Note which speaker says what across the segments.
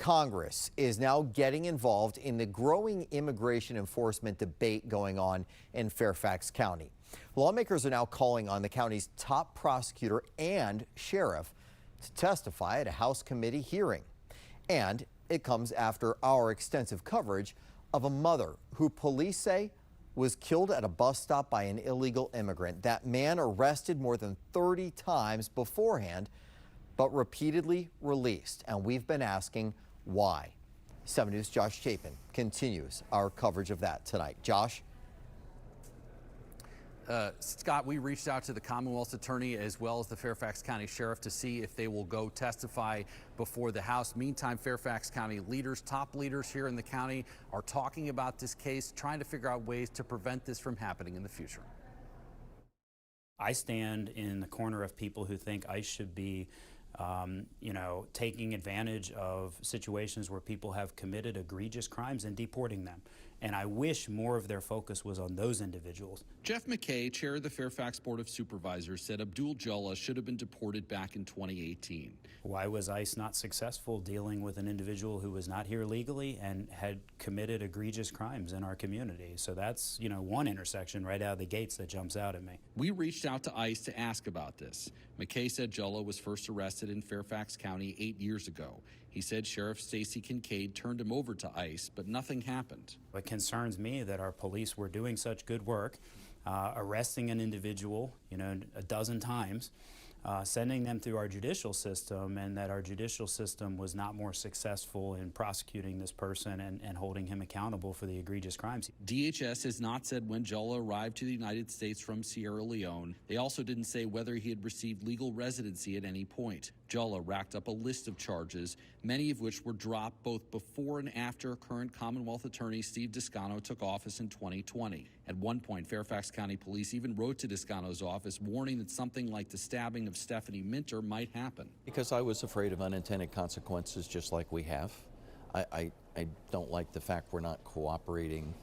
Speaker 1: Congress is now getting involved in the growing immigration enforcement debate going on in Fairfax County. Lawmakers are now calling on the county's top prosecutor and sheriff to testify at a House committee hearing. And it comes after our extensive coverage of a mother who police say was killed at a bus stop by an illegal immigrant. That man arrested more than 30 times beforehand, but repeatedly released. And we've been asking why. 7 News' Josh Chapin continues our coverage of that tonight. Josh?
Speaker 2: Scott, we reached out to the Commonwealth's attorney as well as the Fairfax County Sheriff to see if they will go testify before the House. Meantime, Fairfax County leaders, top leaders here in the county, are talking about this case, trying to figure out ways to prevent this from happening in the future.
Speaker 3: I stand in the corner of people who think ICE should be taking advantage of situations where people have committed egregious crimes and deporting them. And I wish more of their focus was on those individuals.
Speaker 4: Jeff McKay, chair of the Fairfax Board of Supervisors, said Abdul Jalloh should have been deported back in 2018.
Speaker 3: Why was ICE not successful dealing with an individual who was not here legally and had committed egregious crimes in our community? So that's, one intersection right out of the gates that jumps out at me.
Speaker 4: We reached out to ICE to ask about this. McKay said Jalloh was first arrested in Fairfax County 8 years ago. He said Sheriff Stacy Kincaid turned him over to ICE, but nothing happened.
Speaker 3: It concerns me that our police were doing such good work, arresting an individual, a dozen times, sending them through our judicial system, and that our judicial system was not more successful in prosecuting this person and holding him accountable for the egregious crimes.
Speaker 4: DHS has not said when Jalloh arrived to the United States from Sierra Leone. They also didn't say whether he had received legal residency at any point. Jalloh racked up a list of charges, many of which were dropped both before and after current Commonwealth Attorney Steve Descano took office in 2020. At one point, Fairfax County Police even wrote to Descano's office warning that something like the stabbing of Stephanie Minter might happen.
Speaker 5: Because I was afraid of unintended consequences, just like we have. I don't like the fact we're not cooperating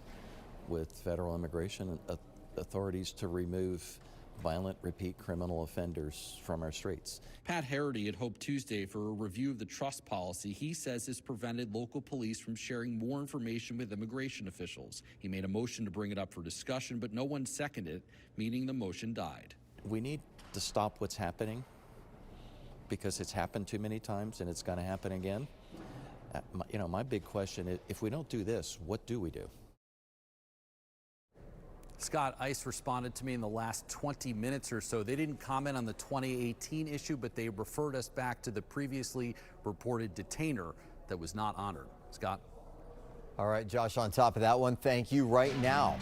Speaker 5: with federal immigration authorities to remove violent repeat criminal offenders from our streets.
Speaker 4: Pat Harity had hoped Tuesday for a review of the trust policy he says has prevented local police from sharing more information with immigration officials. He made a motion to bring it up for discussion, but no one seconded it, meaning the motion died.
Speaker 5: We need to stop what's happening because it's happened too many times and it's going to happen again. My big question is, if we don't do this, what do we do?
Speaker 2: Scott, ICE responded to me in the last 20 minutes or so. They didn't comment on the 2018 issue, but they referred us back to the previously reported detainer that was not honored. Scott?
Speaker 1: All right, Josh, on top of that one, thank you. Right now,